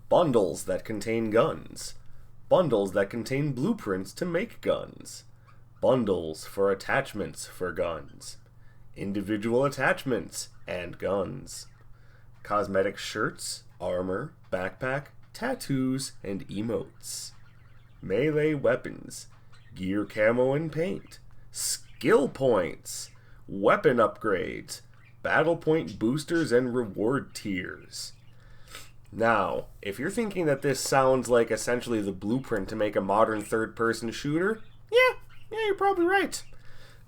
Bundles that contain guns. Bundles that contain blueprints to make guns. Bundles for attachments for guns. Individual attachments and guns. Cosmetic shirts, armor, backpack, tattoos, and emotes. Melee weapons. Gear camo and paint. Skill points. Weapon upgrades. Battle point boosters and reward tiers. Now, if you're thinking that this sounds like essentially the blueprint to make a modern third-person shooter, yeah, you're probably right.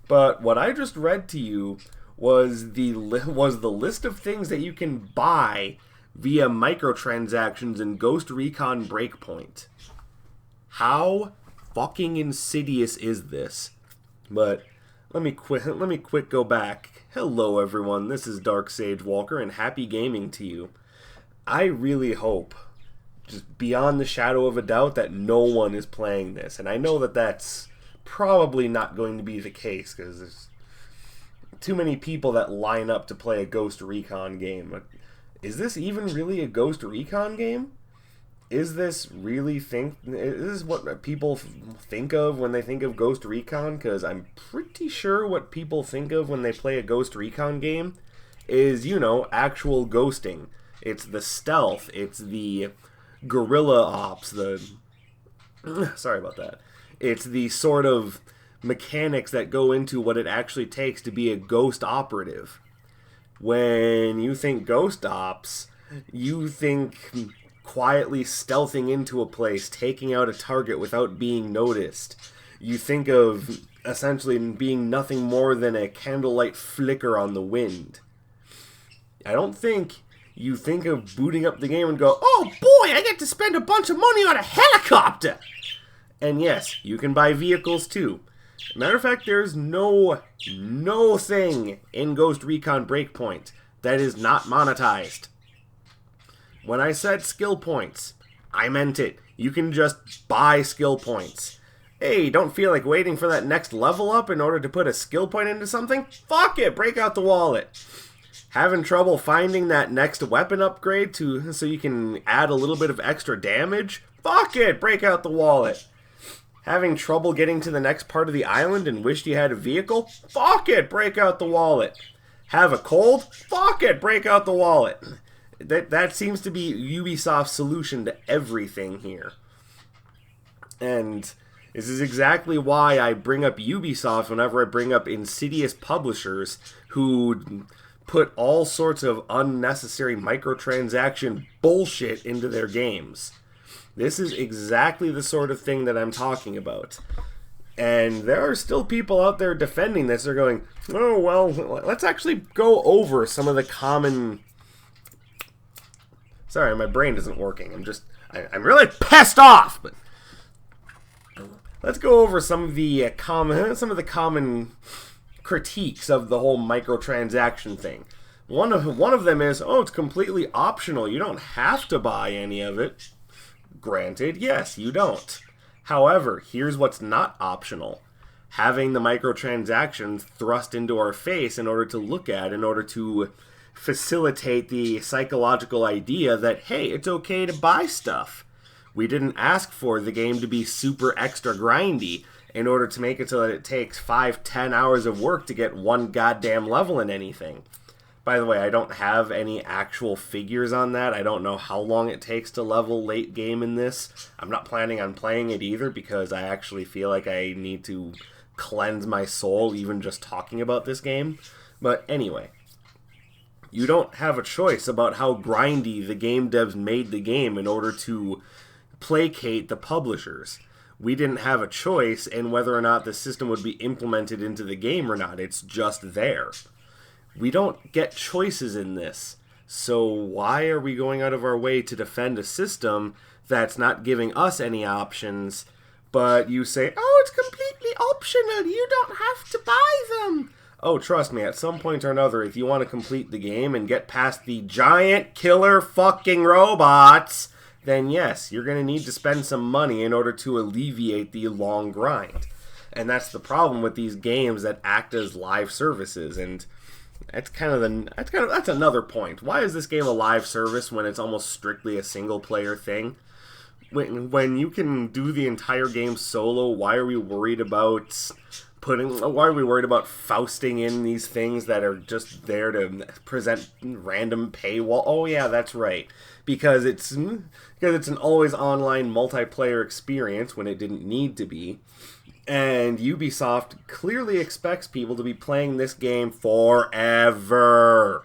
But what I just read to you was the list of things that you can buy via microtransactions in Ghost Recon Breakpoint. How fucking insidious is this? But let me quick go back. Hello everyone, this is Dark Sage Walker and happy gaming to you. I really hope, just beyond the shadow of a doubt, that no one is playing this. And I know that that's probably not going to be the case, because there's too many people that line up to play a Ghost Recon game. Is this even really a Ghost Recon game? Is this what people think of when they think of Ghost Recon? Because I'm pretty sure what people think of when they play a Ghost Recon game is, actual ghosting. It's the stealth, it's the guerrilla ops, sorry about that. It's the sort of mechanics that go into what it actually takes to be a ghost operative. When you think ghost ops, you think quietly stealthing into a place, taking out a target without being noticed. You think of essentially being nothing more than a candlelight flicker on the wind. I don't think you think of booting up the game and go, oh boy, I get to spend a bunch of money on a helicopter! And yes, you can buy vehicles too. Matter of fact, there's no thing in Ghost Recon Breakpoint that is not monetized. When I said skill points, I meant it. You can just buy skill points. Hey, don't feel like waiting for that next level up in order to put a skill point into something? Fuck it, break out the wallet. Having trouble finding that next weapon upgrade so you can add a little bit of extra damage? Fuck it, break out the wallet. Having trouble getting to the next part of the island and wished you had a vehicle? Fuck it, break out the wallet. Have a cold? Fuck it, break out the wallet. That seems to be Ubisoft's solution to everything here. And this is exactly why I bring up Ubisoft whenever I bring up insidious publishers who put all sorts of unnecessary microtransaction bullshit into their games. This is exactly the sort of thing that I'm talking about. And there are still people out there defending this. They're going, oh, well, let's actually go over some of the common... Sorry, my brain isn't working. I'm really pissed off. But let's go over some of the common critiques of the whole microtransaction thing. One of them is, oh, it's completely optional. You don't have to buy any of it. Granted, yes, you don't. However, here's what's not optional. Having the microtransactions thrust into our face in order to facilitate the psychological idea that, hey, it's okay to buy stuff. We didn't ask for the game to be super extra grindy in order to make it so that it takes 5-10 hours of work to get one goddamn level in anything. By the way, I don't have any actual figures on that. I don't know how long it takes to level late game in this. I'm not planning on playing it either because I actually feel like I need to cleanse my soul even just talking about this game. But anyway, you don't have a choice about how grindy the game devs made the game in order to placate the publishers. We didn't have a choice in whether or not the system would be implemented into the game or not. It's just there. We don't get choices in this. So why are we going out of our way to defend a system that's not giving us any options, but you say, oh, it's completely optional, you don't have to buy them. Oh, trust me, at some point or another, if you want to complete the game and get past the giant killer fucking robots, then yes, you're going to need to spend some money in order to alleviate the long grind. And that's the problem with these games that act as live services. And that's another point. Why is this game a live service when it's almost strictly a single player thing? When you can do the entire game solo, why are we worried about Fausting in these things that are just there to present random paywall? Oh yeah, that's right. Because it's an always online multiplayer experience when it didn't need to be. And Ubisoft clearly expects people to be playing this game forever.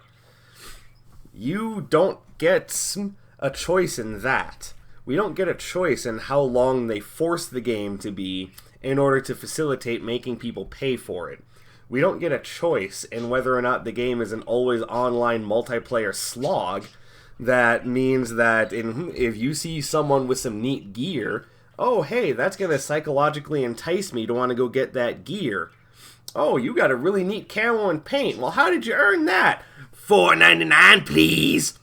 You don't get a choice in that. We don't get a choice in how long they force the game to be in order to facilitate making people pay for it. We don't get a choice in whether or not the game is an always online multiplayer slog. That means that if you see someone with some neat gear, oh hey, that's going to psychologically entice me to want to go get that gear. Oh, you got a really neat camo and paint. Well, how did you earn that? $4.99, please.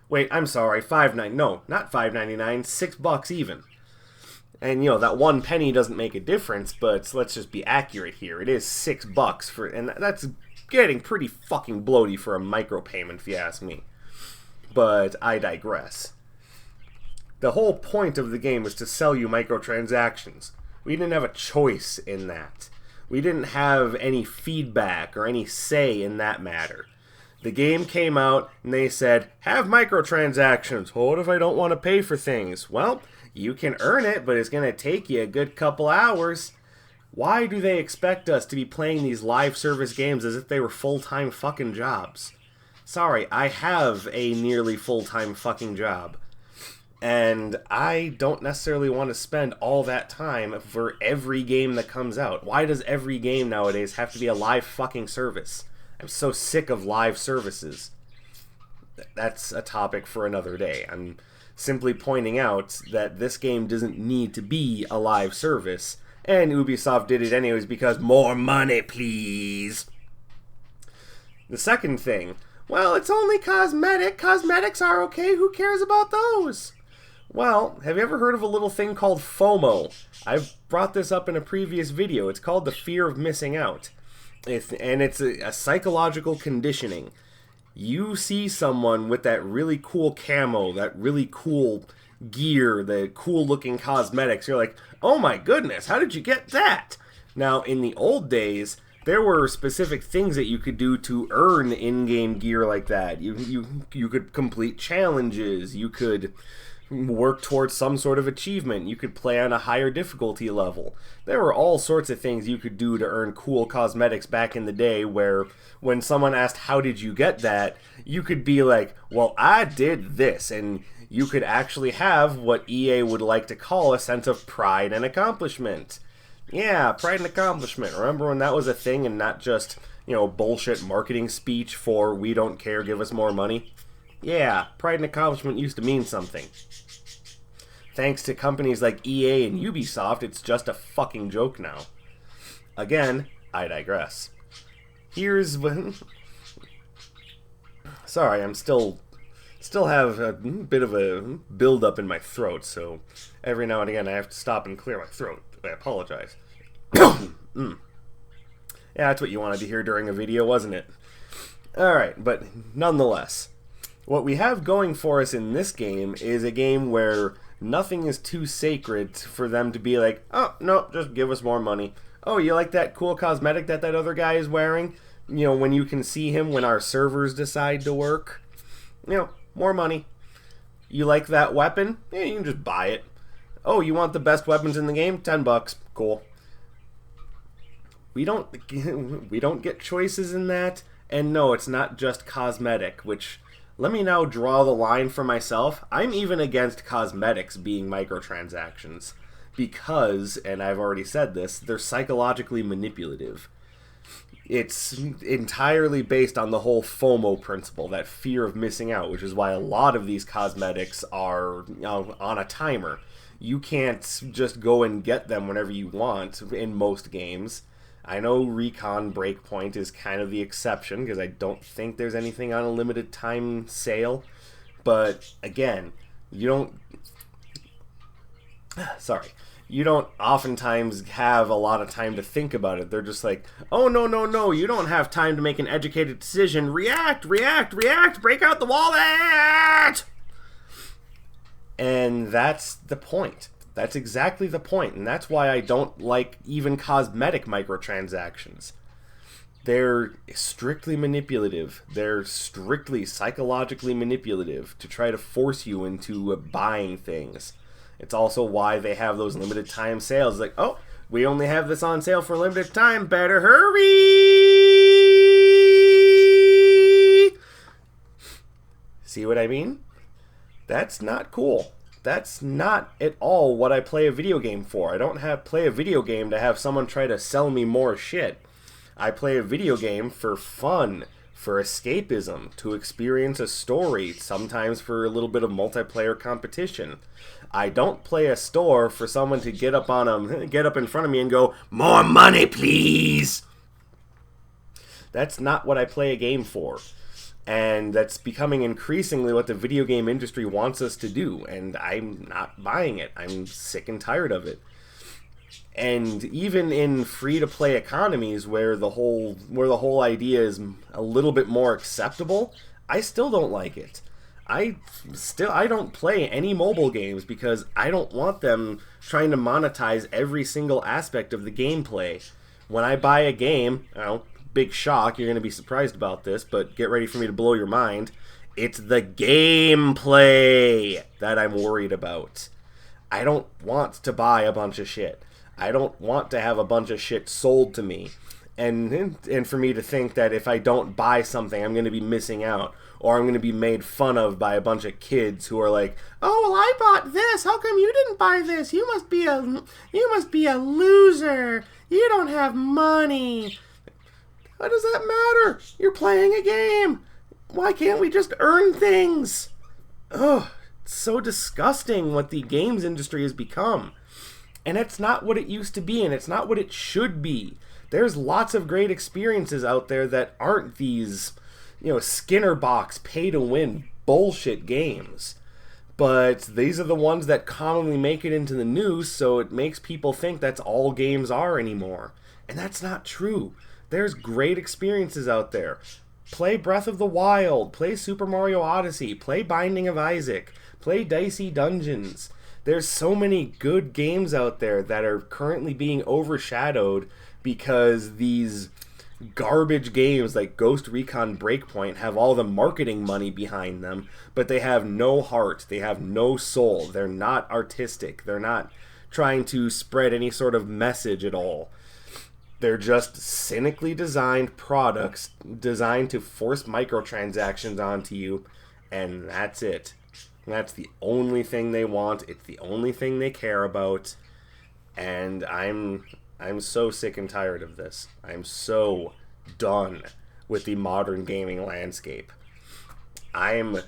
Wait, I'm sorry, $5.99. No, not $5.99, $6 even. And that 1 penny doesn't make a difference, but let's just be accurate here. It is $6 and that's getting pretty fucking bloaty for a micropayment, if you ask me. But I digress. The whole point of the game was to sell you microtransactions. We didn't have a choice in that. We didn't have any feedback or any say in that matter. The game came out and they said, have microtransactions. Well, what if I don't want to pay for things? Well, you can earn it, but it's going to take you a good couple hours. Why do they expect us to be playing these live service games as if they were full-time fucking jobs? Sorry, I have a nearly full-time fucking job. And I don't necessarily want to spend all that time for every game that comes out. Why does every game nowadays have to be a live fucking service? I'm so sick of live services. That's a topic for another day. I'm simply pointing out that this game doesn't need to be a live service, and Ubisoft did it anyways because more money, please. The second thing, well, it's only cosmetic. Cosmetics are okay. Who cares about those? Well, have you ever heard of a little thing called FOMO? I've brought this up in a previous video. It's called the fear of missing out. It's a psychological conditioning. You see someone with that really cool camo, that really cool gear, the cool looking cosmetics, you're like, oh my goodness, how did you get that? Now, in the old days, there were specific things that you could do to earn in-game gear like that. You could complete challenges, you could work towards some sort of achievement, you could play on a higher difficulty level. There were all sorts of things you could do to earn cool cosmetics back in the day where when someone asked, how did you get that, you could be like, well, I did this, and you could actually have what EA would like to call a sense of pride and accomplishment. Yeah, pride and accomplishment. Remember when that was a thing and not just, bullshit marketing speech for we don't care, give us more money? Yeah, pride and accomplishment used to mean something. Thanks to companies like EA and Ubisoft, it's just a fucking joke now. Again, I digress. Here's when... Sorry, I'm still have a bit of a build-up in my throat, so every now and again I have to stop and clear my throat. I apologize. Yeah, that's what you wanted to hear during a video, wasn't it? Alright, but nonetheless, what we have going for us in this game is a game where nothing is too sacred for them to be like, oh, no, just give us more money. Oh, you like that cool cosmetic that other guy is wearing? When you can see him when our servers decide to work? More money. You like that weapon? Yeah, you can just buy it. Oh, you want the best weapons in the game? $10. Cool. We don't get choices in that. And no, it's not just cosmetic, which... Let me now draw the line for myself. I'm even against cosmetics being microtransactions because, and I've already said this, they're psychologically manipulative. It's entirely based on the whole FOMO principle, that fear of missing out, which is why a lot of these cosmetics are on a timer. You can't just go and get them whenever you want in most games. I know Recon Breakpoint is kind of the exception because I don't think there's anything on a limited time sale. But again, you you don't oftentimes have a lot of time to think about it. They're just like, oh, no, no, no, you don't have time to make an educated decision. React, react, react, break out the wallet! And that's the point. That's exactly the point. And that's why I don't like even cosmetic microtransactions. They're strictly manipulative. They're strictly psychologically manipulative to try to force you into buying things. It's also why they have those limited time sales. Like, oh, we only have this on sale for a limited time. Better hurry! See what I mean? That's not cool. That's not at all what I play a video game for. I don't play a video game to have someone try to sell me more shit. I play a video game for fun, for escapism, to experience a story, sometimes for a little bit of multiplayer competition. I don't play a store for someone to get up in front of me and go, "More money, please!" That's not what I play a game for. And that's becoming increasingly what the video game industry wants us to do, and I'm not buying it. I'm sick and tired of it. And even in free-to-play economies where the whole idea is a little bit more acceptable, I still don't like it. I don't play any mobile games because I don't want them trying to monetize every single aspect of the gameplay. When I buy a game, big shock, you're going to be surprised about this, but get ready for me to blow your mind. It's the gameplay that I'm worried about. I don't want to buy a bunch of shit. I don't want to have a bunch of shit sold to me. And for me to think that if I don't buy something, I'm going to be missing out. Or I'm going to be made fun of by a bunch of kids who are like, "Oh, well, I bought this. How come you didn't buy this? You must be a loser. You don't have money." What does that matter? You're playing a game. Why can't we just earn things? Ugh, it's so disgusting what the games industry has become. And it's not what it used to be, and it's not what it should be. There's lots of great experiences out there that aren't these, Skinner box, pay-to-win bullshit games. But these are the ones that commonly make it into the news, so it makes people think that's all games are anymore. And that's not true. There's great experiences out there. Play Breath of the Wild, play Super Mario Odyssey, play Binding of Isaac, play Dicey Dungeons. There's so many good games out there that are currently being overshadowed because these garbage games like Ghost Recon Breakpoint have all the marketing money behind them, but they have no heart, they have no soul, they're not artistic, they're not trying to spread any sort of message at all. They're just cynically designed products designed to force microtransactions onto you, and that's it. That's the only thing they want. It's the only thing they care about. And I'm so sick and tired of this. I'm so done with the modern gaming landscape. I'm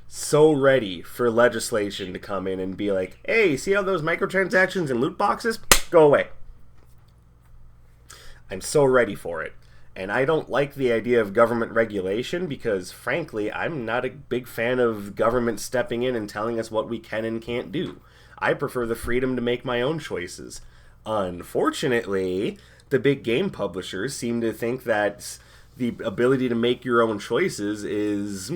so ready for legislation to come in and be like, "Hey, see how those microtransactions and loot boxes? Go away." I'm so ready for it. And I don't like the idea of government regulation because, frankly, I'm not a big fan of government stepping in and telling us what we can and can't do. I prefer the freedom to make my own choices. Unfortunately, the big game publishers seem to think that the ability to make your own choices is,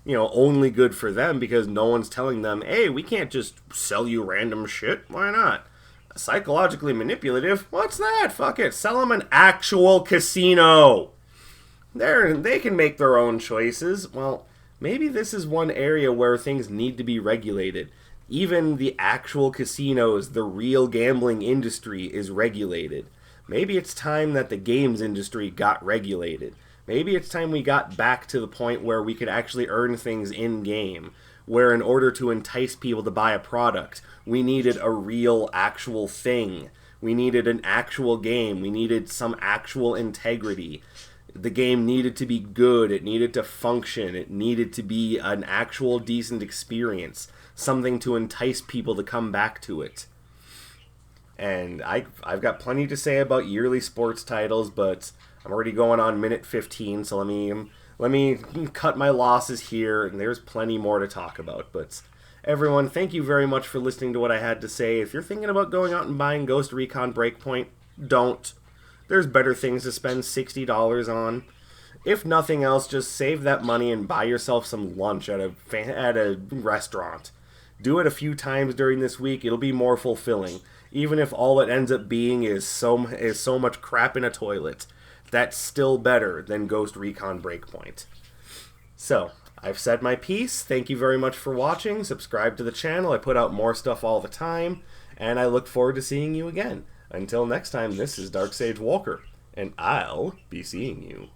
only good for them because no one's telling them, "Hey, we can't just sell you random shit. Why not?" Psychologically manipulative? What's that? Fuck it. Sell them an actual casino. They can make their own choices. Well, maybe this is one area where things need to be regulated. Even the actual casinos, the real gambling industry is regulated. Maybe it's time that the games industry got regulated. Maybe it's time we got back to the point where we could actually earn things in-game. Where in order to entice people to buy a product, we needed a real, actual thing. We needed an actual game. We needed some actual integrity. The game needed to be good. It needed to function. It needed to be an actual decent experience. Something to entice people to come back to it. And I've got plenty to say about yearly sports titles, but I'm already going on minute 15, so let me cut my losses here, and there's plenty more to talk about. But Everyone, thank you very much for listening to what I had to say. If you're thinking about going out and buying Ghost Recon Breakpoint, don't. There's better things to spend $60 on. If nothing else, just save that money and buy yourself some lunch at a restaurant. Do it a few times during this week. It'll be more fulfilling. Even if all it ends up being is so much crap in a toilet. That's still better than Ghost Recon Breakpoint. So, I've said my piece. Thank you very much for watching. Subscribe to the channel. I put out more stuff all the time. And I look forward to seeing you again. Until next time, this is Dark Sage Walker. And I'll be seeing you.